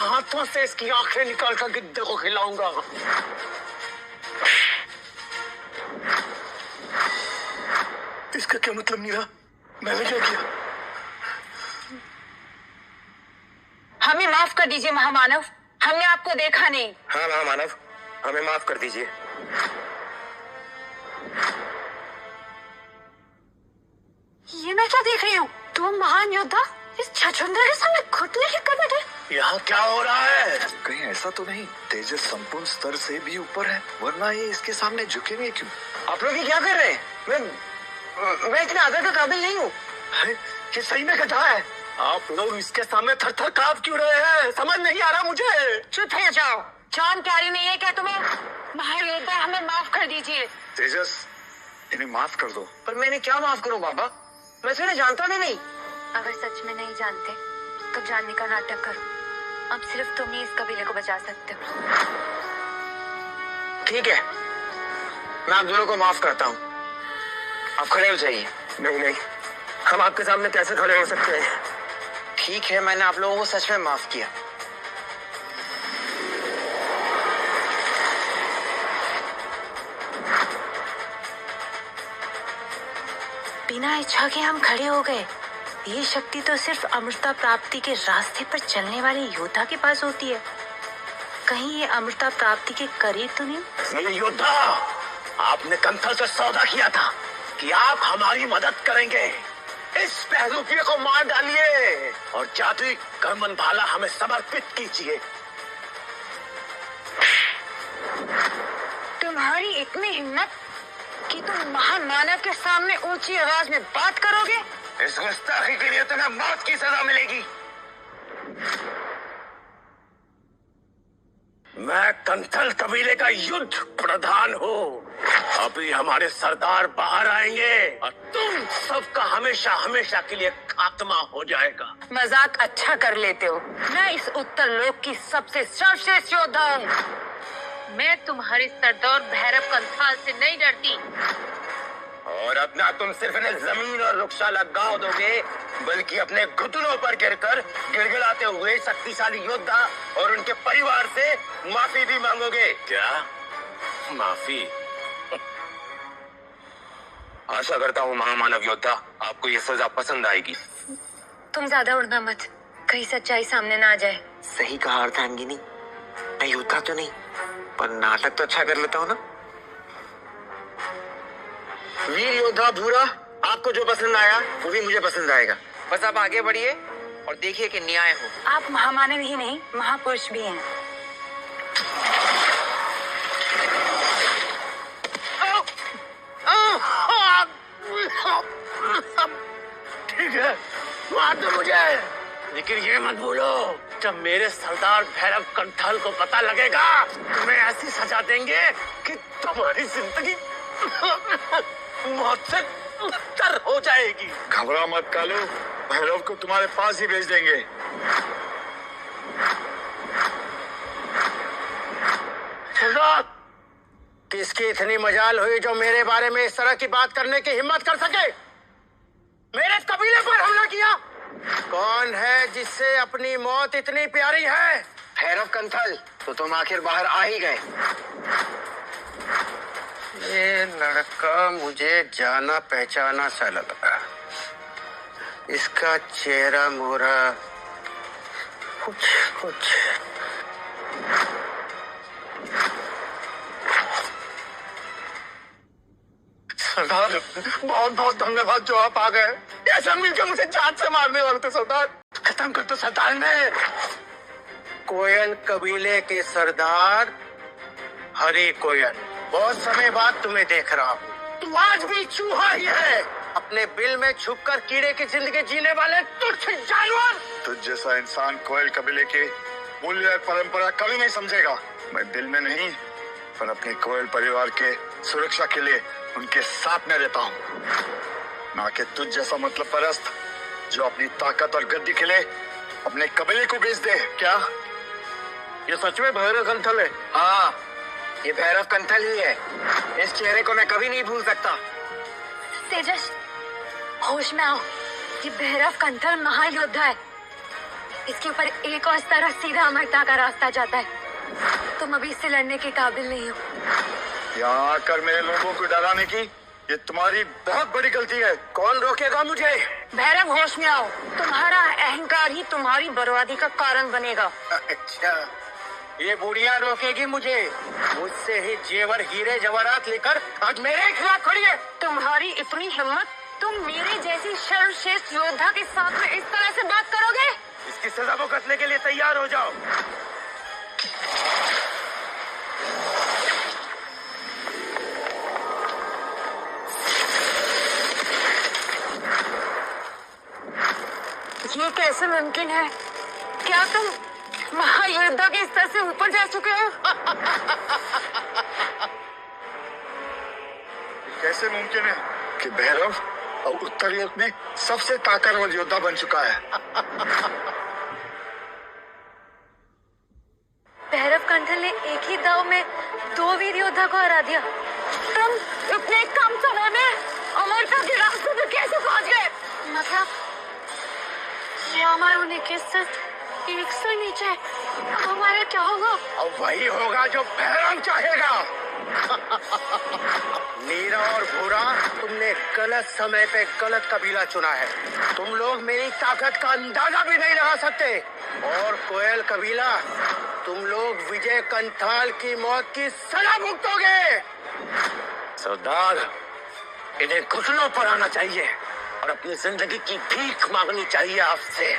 हाथों से इसकी आंखें निकाल कर गिद्दे को खिलाऊंगा। इसका क्या मतलब मीरा? मैंने क्या किया? हमें माफ कर दीजिए महामानव, हमने आपको देखा नहीं। हाँ महामानव, हमें माफ कर दीजिए। ये मैं क्या देख रही हूँ? तुम महान योद्धा इस छछूंदर के सामने घुटने टेक कर बैठे। यहाँ क्या हो रहा है? कहीं ऐसा तो नहीं तेजस संपूर्ण स्तर से भी ऊपर है, वरना ये इसके सामने झुकेंगे क्यों? आप लोग ये क्या कर रहे हैं? मैं इतने आदर का काबिल नहीं हूँ। ये सही में गधा है। आप लोग इसके सामने थर थर कांप क्यों रहे हैं? समझ नहीं आ रहा मुझे। चुप हो जाओ, जान प्यारी नहीं है क्या तुम्हें? महान योद्धा हमें माफ कर दीजिए। तेजस इन्हें माफ कर दो। पर मैंने क्या माफ करूँ बाबा? मैं तुम्हें जानता भी नहीं। अगर सच में नहीं जानते तो जानने का नाटक करो। अब सिर्फ तुम ही इस कबीले को बचा सकते हो। ठीक है, मैं आप दोनों को माफ करता हूँ। आप खड़े हो जाइए। नहीं नहीं, हम आपके सामने कैसे खड़े हो सकते हैं? ठीक है, मैंने आप लोगों को सच में माफ किया। बिना इच्छा के हम खड़े हो गए। ये शक्ति तो सिर्फ अमृता प्राप्ति के रास्ते पर चलने वाले योद्धा के पास होती है। कहीं ये अमृता प्राप्ति के करीब तो नहीं? योद्धा, आपने कंथल से सौदा किया था कि आप हमारी मदद करेंगे। इस पहलुकिए को मार डालिए और जादुई करमन भाला हमें समर्पित कीजिए। तुम्हारी इतनी हिम्मत कि तुम महामानव के सामने ऊंची आवाज में बात करोगे? इस गुस्ताखी के लिए तुम्हें मौत की सजा मिलेगी। मैं कंथल कबीले का युद्ध प्रधान हूँ। अभी हमारे सरदार बाहर आएंगे और तुम सबका हमेशा हमेशा के लिए खात्मा हो जाएगा। मजाक अच्छा कर लेते हो। मैं इस उत्तर लोक की सबसे सर्वश्रेष्ठ योद्धा हूँ। मैं तुम्हारे सरदार भैरव कंथाल से नहीं डरती। और अब ना तुम सिर्फ इन्हें जमीन और वृक्षाला गांव दोगे, बल्कि अपने घुटनों पर गिरकर गिड़गिड़ाते हुए शक्तिशाली योद्धा और उनके परिवार से माफी भी मांगोगे। क्या माफी? आशा करता हूँ महामानव योद्धा, आपको ये सजा पसंद आएगी। तुम ज्यादा उड़ना मत, कहीं सच्चाई सामने ना आ जाए। सही कहा अर्धांगिनी, मैं योद्धा तो नहीं पर नाटक तो अच्छा कर लेता हूँ ना। वीर योद्धा भूरा, आपको जो पसंद आया वो भी मुझे पसंद आएगा। बस आप आगे बढ़िए और देखिए कि न्याय हो। आप महामानव ही नहीं महापुरुष भी हैं। ठीक है, मार दो मुझे, लेकिन ये मत भूलो जब मेरे सरदार भैरव कंथल को पता लगेगा तुम्हें ऐसी सजा देंगे कि तुम्हारी जिंदगी मौत से उत्तर हो जाएगी। घबरा मत कालू, भैरव को तुम्हारे पास ही भेज देंगे। सरदार, किसकी इतनी मजाल हुई जो मेरे बारे में इस तरह की बात करने की हिम्मत कर सके? मेरे कबीले पर हमला किया। कौन है जिससे अपनी मौत इतनी प्यारी है? भैरव कंथल, तो तुम आखिर बाहर आ ही गए। ये लड़का मुझे जाना पहचाना सा लगा। इसका चेहरा मोहरा कुछ कुछ। सरदार, बहुत बहुत धन्यवाद जो आप आ गए। ऐसा मिलकर मुझे जान से मारने वाले थे सरदार। खत्म कर दो सरदार ने। कोयल कबीले के सरदार हरी कोयल, बहुत समय बाद तुम्हें देख रहा हूँ। तू आज भी चूहा ही है, अपने बिल में छुपकर कीड़े की जिंदगी जीने वाले तुच्छ जानवर। तुझ जैसा इंसान कोयल कबीले के मूल्य और परंपरा कभी नहीं समझेगा। मैं दिल में नहीं पर अपने कोयल परिवार के सुरक्षा के लिए उनके साथ में रहता हूँ, ना कि तुझ जैसा मतलब परस्त जो अपनी ताकत और गद्दी के लिए अपने कबीले को बेच दे। क्या ये सच में भैरव कंथल है? हाँ, ये भैरव कंथल ही है। इस चेहरे को मैं कभी नहीं भूल सकता। तेजस, होश में आओ, ये भैरव कंथल महायोद्धा है। इसके ऊपर एक और तरह सीधा अमरता का रास्ता जाता है। तुम अभी इससे लड़ने के काबिल नहीं हो। यहाँ आकर मेरे लोगों को डराने की ये तुम्हारी बहुत बड़ी गलती है। कौन रोकेगा मुझे? भैरव, होश में आओ। तुम्हारा अहंकार ही तुम्हारी बर्बादी का कारण बनेगा। अच्छा, ये बुढ़िया रोकेगी मुझे? मुझसे ही जेवर हीरे जवाहरात लेकर आज मेरे खिलाफ खड़ी है। तुम्हारी इतनी हिम्मत? तुम मेरे जैसी सर्वश्रेष्ठ योद्धा के साथ में इस तरह से बात करोगे? इसकी सजा भुगतने के लिए तैयार हो जाओ। ये कैसे मुमकिन है? क्या तुम महायोद्धा के स्तर से ऊपर जा चुके हो? कैसे मुमकिन है कि भैरव और उत्तर लोक में सबसे ताकतवर योद्धा बन चुका है? भैरव कंठल ने एक ही दाव में 2 वीर योद्धा को हरा दिया। तुम इतने कम समय में अमरता के रास्ते पे कैसे पहुंच गए? मतलब ये अमर होने के सिर्फ 100 नीचे हमारा क्या होगा? और वही होगा जो भैरव चाहेगा। नीरा और भूरा, तुमने गलत समय पे गलत कबीला चुना है। तुम लोग मेरी ताकत का अंदाजा भी नहीं लगा सकते। और कोयल कबीला, तुम लोग विजय कंथाल की मौत की सजा भुगतोगे। सरदार, इन्हें घुटनों पर आना चाहिए और अपनी जिंदगी की भीख मांगनी चाहिए आपसे।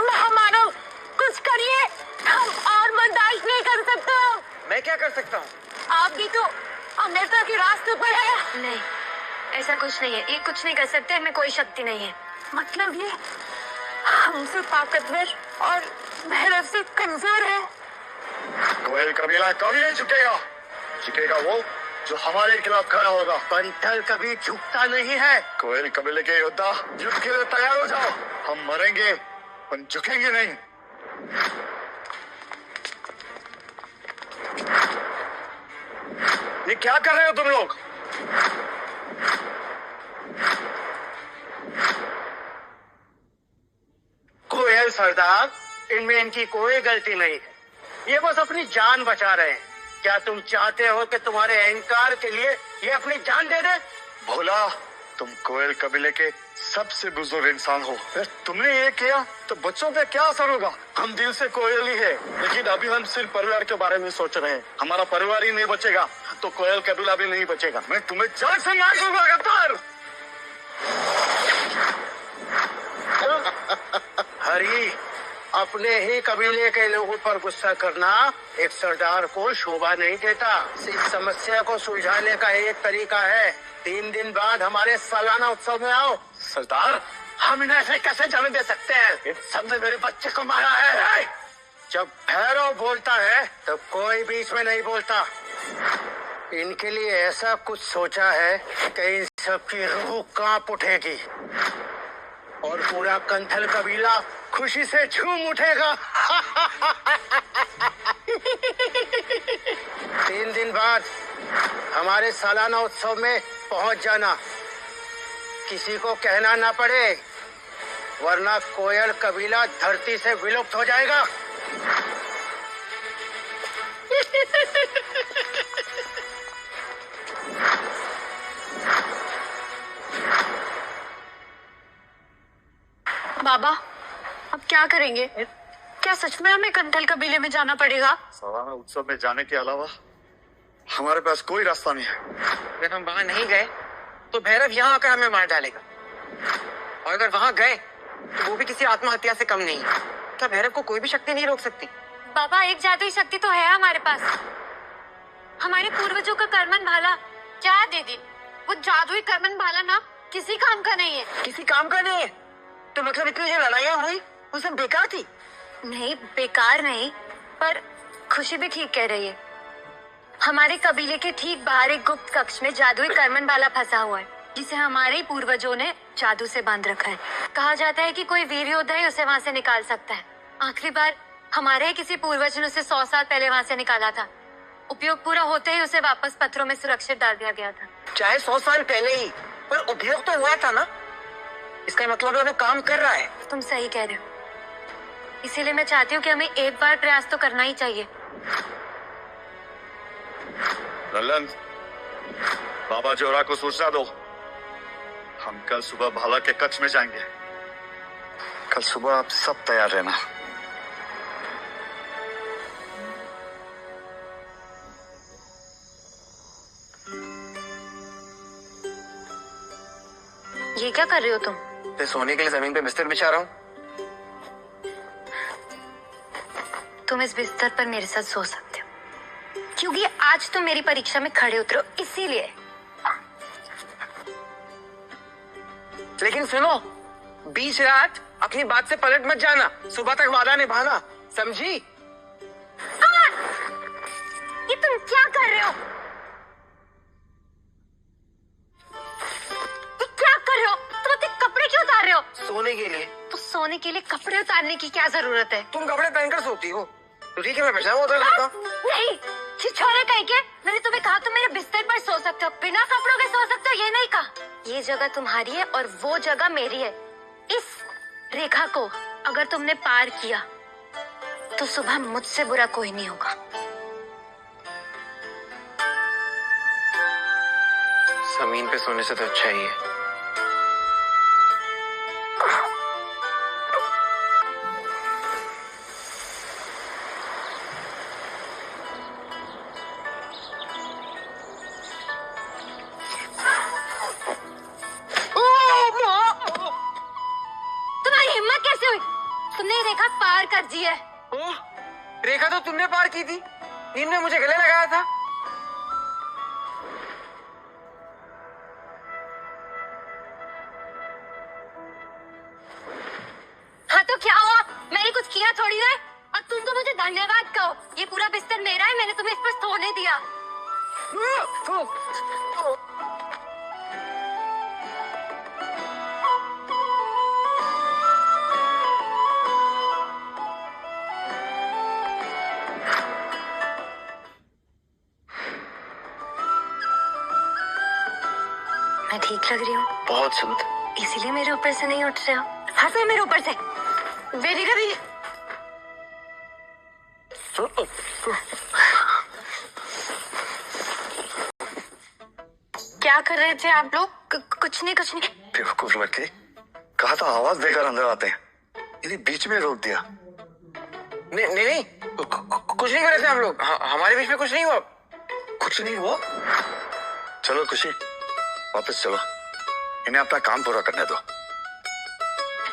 महामानव, कुछ करिए। हम और बर्दाश्त नहीं कर सकते। मैं क्या कर सकता हूँ? आप भी तो अमरता के रास्ते पर है। नहीं, ऐसा कुछ नहीं है। ये कुछ नहीं कर सकते। हमें कोई शक्ति नहीं है। मतलब ये हमसे ताकतवर और भैरव से कमजोर है। कोयल कबीला कभी नहीं झुकेगा। झुकेगा वो जो हमारे खिलाफ खड़ा होगा। कंथल कभी झुकता नहीं है। कोयल कबीले के योद्धा युद्ध के लिए तैयार हो जाओ। हम मरेंगे पर झुकेंगे नहीं। ये क्या कर रहे हो तुम लोग? कोयल सरदार, इनमें इनकी कोई गलती नहीं है। ये बस अपनी जान बचा रहे हैं। क्या तुम चाहते हो कि तुम्हारे अहंकार के लिए ये अपनी जान दे दे? भोला, तुम कोयल कबीले के सबसे बुजुर्ग इंसान हो। तुमने ये किया तो बच्चों पे क्या असर होगा? हम दिल से कोयल ही है, लेकिन अभी हम सिर्फ परिवार के बारे में सोच रहे हैं। हमारा परिवार ही नहीं बचेगा तो कोयल कबीला भी नहीं बचेगा। मैं तुम्हें जान से मार दूंगा गद्दार। हरी, अपने ही कबीले के लोगों पर गुस्सा करना एक सरदार को शोभा नहीं देता। इस समस्या को सुलझाने का एक तरीका है, 3 दिन बाद हमारे सालाना उत्सव में आओ। सरदार, हम इन्हें ऐसे कैसे जाने दे सकते हैं? इन सबने मेरे बच्चे को मारा है। जब भैरव बोलता है तो कोई बीच में नहीं बोलता। इनके लिए ऐसा कुछ सोचा है कि इन सबकी रूह कांप उठेगी और पूरा कंथल कबीला खुशी से झूम उठेगा। 3 दिन बाद हमारे सालाना उत्सव में पहुंच जाना। किसी को कहना ना पड़े, वरना कोयल कबीला धरती से विलुप्त हो जाएगा। बाबा, अब क्या करेंगे? क्या सच में हमें कंथल कबीले में जाना पड़ेगा? सालाना उत्सव में जाने के अलावा हमारे पास कोई रास्ता नहीं है। अगर हम वहाँ नहीं गए तो भैरव यहाँ आकर हमें मार डालेगा, और अगर वहाँ गए तो वो भी किसी आत्महत्या से कम नहीं। क्या भैरव को कोई भी शक्ति नहीं रोक सकती? बाबा, एक जादुई शक्ति तो है हमारे पास। हमारे पूर्वजों का करमन भाला। क्या दीदी, वो जादुई करमन भाला ना किसी काम का नहीं है। किसी काम का नहीं है? तो मतलब इतनी जो लड़ाइयाँ हुई वो सब बेकार थी? नहीं, बेकार नहीं, पर खुशी भी ठीक कह रही है। हमारे कबीले के ठीक बाहर एक गुप्त कक्ष में जादुई करमन भाला फंसा हुआ है, जिसे हमारे पूर्वजों ने जादू से बांध रखा है। कहा जाता है कि कोई वीर योद्धा ही उसे वहाँ से निकाल सकता है। आखिरी बार हमारे किसी पूर्वज ने उसे 100 साल पहले वहाँ से निकाला था। उपयोग पूरा होते ही उसे वापस पत्थरों में सुरक्षित डाल दिया गया था। चाहे 100 साल पहले ही, पर उपयोग तो हुआ था ना? इसका मतलब है वो काम कर रहा है। तुम सही कह रहे हो, इसीलिए मैं चाहती हूँ कि हमें एक बार प्रयास तो करना ही चाहिए। लल्लन, बाबा जोरा को सूचना दो। हम कल सुबह भाला के कक्ष में जाएंगे। कल सुबह आप सब तैयार रहना। ये क्या कर रहे हो तुम? मैं सोने के लिए जमीन पे बिस्तर बिछा रहा हूँ। तुम इस बिस्तर पर मेरे साथ सो सकते हो, क्योंकि आज तुम मेरी परीक्षा में खड़े उतरो, इसीलिए। लेकिन सुनो, बीच रात अपनी बात से पलट मत जाना, सुबह तक वादा निभाना, समझी? ये तुम क्या कर रहे हो? ये क्या कर रहे हो? तुम अपने कपड़े क्यों उतार रहे हो? सोने के लिए। तो सोने के लिए कपड़े उतारने की क्या जरूरत है? तुम कपड़े पहनकर सोती हो तो ठीक है, मैं पजामा उतार लेता हूँ। नहीं, छिछोरे कहीं के। मैंने तुम्हें कहा तुम मेरे बिस्तर पर सो सकते हो, बिना कपड़ों के सो सकते हो, ये नहीं कहा। ये जगह तुम्हारी है और वो जगह मेरी है। इस रेखा को अगर तुमने पार किया तो सुबह मुझसे बुरा कोई नहीं होगा। जमीन पे सोने से तो अच्छा ही है। तुम्हारी हिम्मत कैसे हुई? तुमने रेखा पार कर दी है। ओह, रेखा तो तुमने पार की थी, नींद में मुझे गले लगाया था। हाँ तो क्या हुआ? मैंने कुछ किया थोड़ी ना। और तुम तो मुझे धन्यवाद कहो, ये पूरा बिस्तर मेरा है, मैंने तुम्हें इस पर सोने दिया। मैं ठीक लग रही हूँ? बहुत सुंदर। इसीलिए मेरे ऊपर से नहीं उठ रहे हो? हंसे मेरे ऊपर से। वेरी कभी क्या कर रहे थे आप लोग? कुछ नहीं, कुछ नहीं। बेवकूफ लड़के, कहा था आवाज देकर अंदर आते हैं, इन्हें बीच में रोक दिया। नहीं नहीं नहीं, कुछ नहीं कर रहे थे हम लोग। हमारे बीच में कुछ नहीं हुआ। कुछ नहीं हुआ? चलो खुशी, वापस चलो, इन्हें अपना काम पूरा करने दो।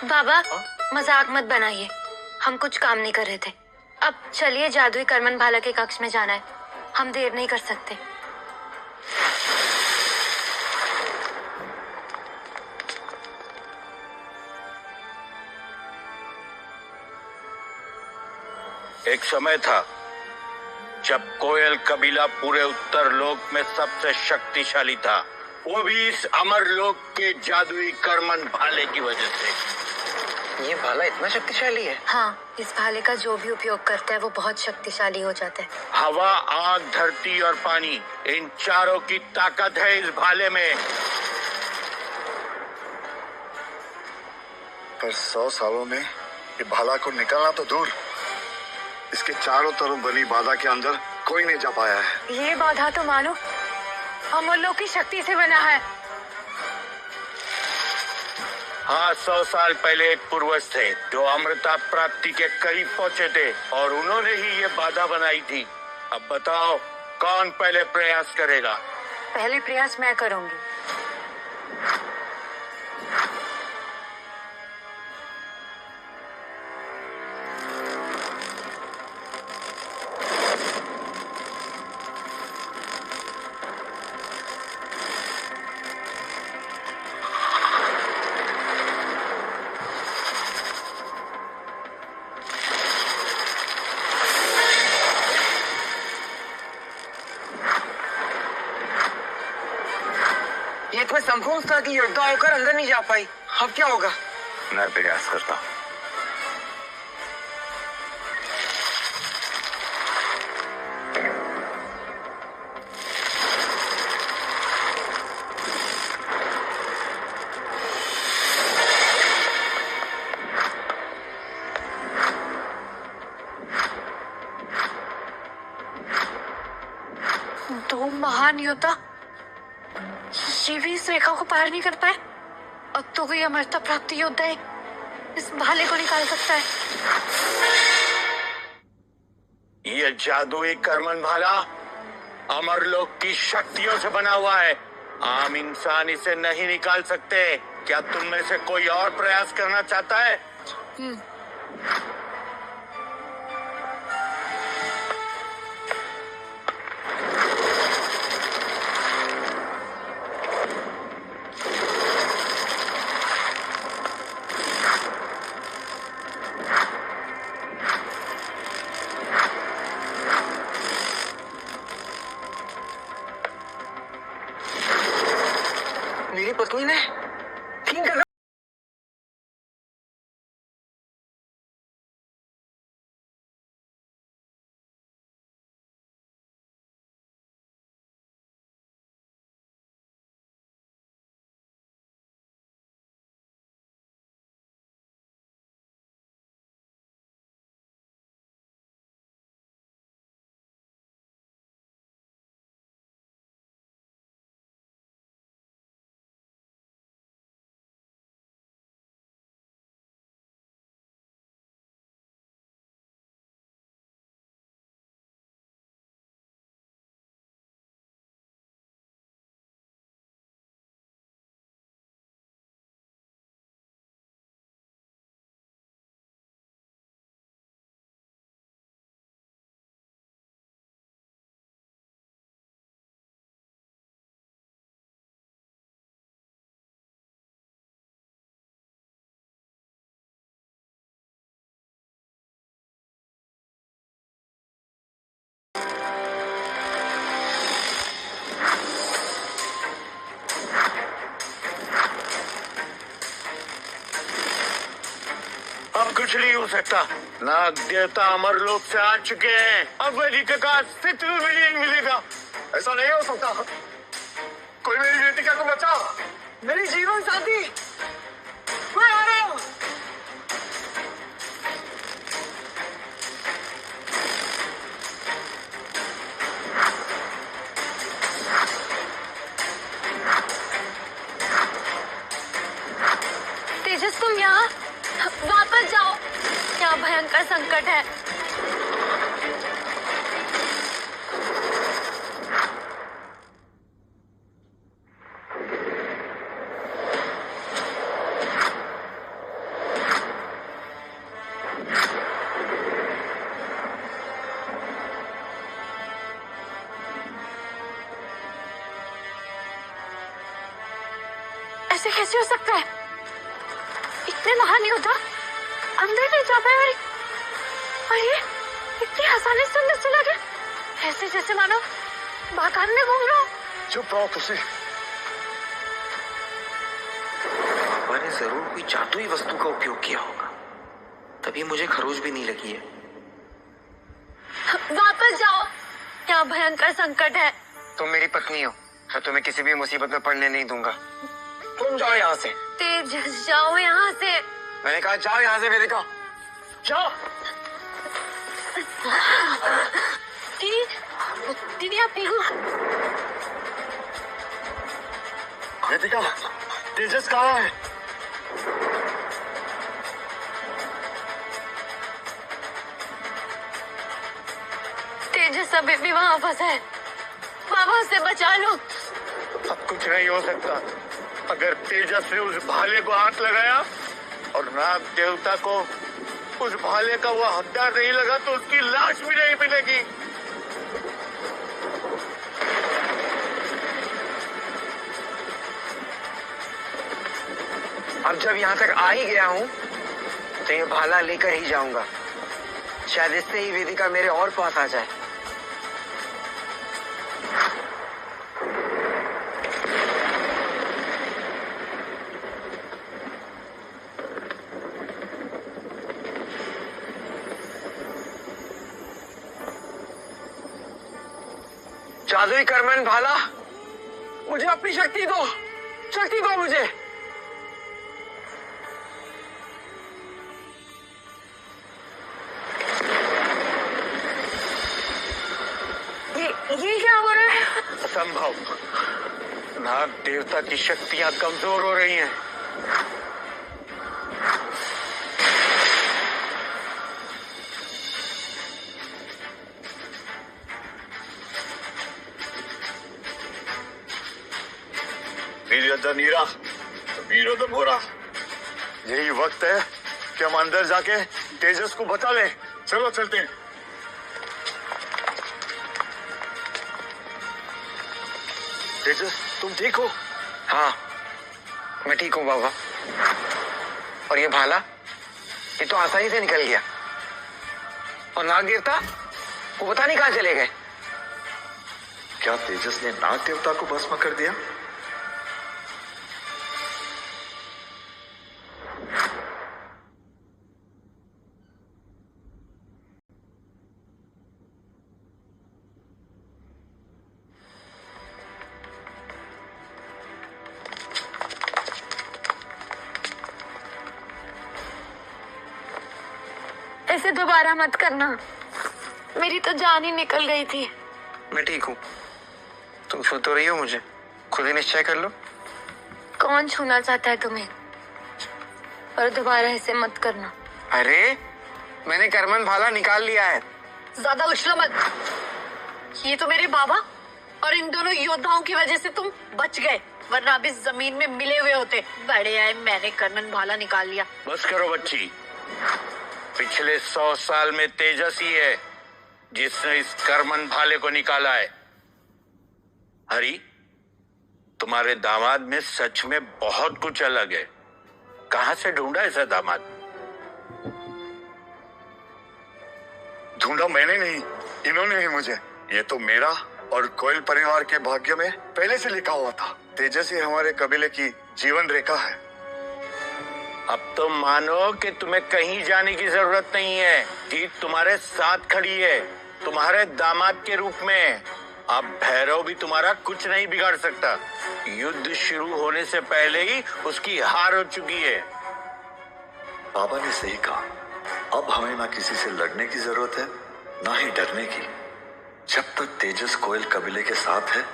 बाबा, मजाक मत बनाइए, हम कुछ काम नहीं कर रहे थे। अब चलिए, जादुई करमन भाला के कक्ष में जाना है, हम देर नहीं कर सकते। एक समय था जब कोयल कबीला पूरे उत्तर लोक में सबसे शक्तिशाली था, वो भी इस अमर लोक के जादुई करमन भाले की वजह से। ये भाला इतना शक्तिशाली है? हाँ, इस भाले का जो भी उपयोग करता है वो बहुत शक्तिशाली हो जाता है। हवा, आग, धरती और पानी, इन चारों की ताकत है इस भाले में। पर 100 सालों में ये भाला को निकालना तो दूर, इसके चारों तरफ बनी बाधा के अंदर कोई नहीं जा पाया है। ये बाधा तो मानो अमूल्यों की शक्ति से बना है। हाँ, 100 साल पहले एक पूर्वज थे जो अमृता प्राप्ति के करीब पहुंचे थे और उन्होंने ही ये बाधा बनाई थी। अब बताओ, कौन पहले प्रयास करेगा? पहले प्रयास मैं करूंगी। ये तुम्हें संपूर्ण था कि योद्धा होकर अंदर नहीं जा पाई। अब क्या होगा? मैं प्रयास करता हूँ। दो महान योद्धा ये भी इस रेखा को पार नहीं कर पाए। अब तो कोई अमरता प्राप्ति योद्धा है इस भाले को निकाल सकता है। ये जादुई कर्मन भाला अमरलोक की शक्तियों से बना हुआ है। आम इंसान इसे नहीं निकाल सकते। क्या तुम में से कोई और प्रयास करना चाहता है? मेरी पत्नी ने ठीक कर कुछ नहीं हो सकता। नाग देवता अमरलोक से आ चुके हैं। अब वेदिका का अस्तित्व भी नहीं मिलेगा। ऐसा नहीं हो सकता। कोई मेरी वेदिका को बचा। मेरी जीवन साथी मैं आ रहा हूँ। तेजस तुम यहाँ वापस जाओ। क्या भयंकर संकट है। ऐसे कैसे हो सकता है। इतने महान योद्धा अंदर नहीं जा पाए और ये इतनी आसानी से अंदर चला गया। ऐसे जैसे मानो बागान में घूम रहा हूँ। चुप रहो तुसी। मैंने जरूर कोई जादुई वस्तु का उपयोग किया होगा, तभी मुझे खरोच भी नहीं लगी है। वापस जाओ। क्या भयंकर संकट है। तुम मेरी पत्नी हो, मैं तुम्हें किसी भी मुसीबत में पड़ने नहीं दूंगा। तुम जाओ यहाँ से। तेजस जाओ यहाँ से। मैंने कहा जाओ यहाँ से वेदिका, जाओ। दीदी आप ठीक हो। वेदिका, तेजस कहाँ है? तेजस अभी भी वहाँ फंसा है। बाबा उसे बचा लो। अब कुछ नहीं हो सकता। अगर तेजस ने उस भाले को हाथ लगाया और नाग देवता को उस भाले का वो हथियार नहीं लगा तो उसकी लाश भी नहीं मिलेगी। अब जब यहाँ तक आ ही गया हूँ तो ये भाला लेकर ही जाऊंगा। शायद इससे ही वेदिका मेरे और पास आ जाए। जादुई कर्मन भाला, मुझे अपनी शक्ति दो, शक्ति दो मुझे। ये क्या हो रहा है। असंभव। नाग देवता की शक्तियां कमजोर हो रही हैं। वीर्योधन नीरा, वीरोधन घोरा, यही वक्त है कि हम अंदर जाके तेजस को बचा लें। चलो चलते हैं। तेजस, तुम ठीक हो? हाँ, मैं ठीक हूँ बाबा। और ये भाला, ये तो आसानी से निकल गया। और नाग देवता, वो पता नहीं कहाँ चले गए। क्या तेजस ने नाग देवता को भस्म कर दिया? ऐसे दोबारा मत करना, मेरी तो जान ही निकल गई थी। मैं ठीक हूँ, तुम छू तो रही हो मुझे, खुद ही निश्चय कर लो। कौन छूना चाहता है तुम्हें? और दोबारा ऐसे मत करना। अरे मैंने करमन भाला निकाल लिया है। ज्यादा उछलो मत। ये तो मेरे बाबा और इन दोनों योद्धाओं की वजह से तुम बच गए, वरना अभी जमीन में मिले हुए होते। बड़े आए, मैंने करमन भाला निकाल लिया। बस करो बच्ची, पिछले 100 साल में तेजस ही है जिसने इस करमन भाले को निकाला है। हरी, तुम्हारे दामाद में सच में बहुत कुछ अलग है। कहां से ढूंढा ऐसा दामाद? ढूंढा मैंने नहीं, इन्होंने ही मुझे। ये तो मेरा और कोयल परिवार के भाग्य में पहले से लिखा हुआ था। तेजस ही हमारे कबीले की जीवन रेखा है। अब तो मानो कि तुम्हें कहीं जाने की जरूरत नहीं है। जीत तुम्हारे साथ खड़ी है, तुम्हारे दामाद के रूप में। अब भैरव भी तुम्हारा कुछ नहीं बिगाड़ सकता। युद्ध शुरू होने से पहले ही उसकी हार हो चुकी है। बाबा ने सही कहा, अब हमें ना किसी से लड़ने की जरूरत है, ना ही डरने की। जब तक तेजस कोयल कबीले के साथ है,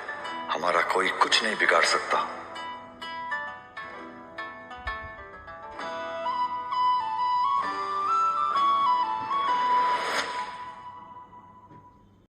हमारा कोई कुछ नहीं बिगाड़ सकता।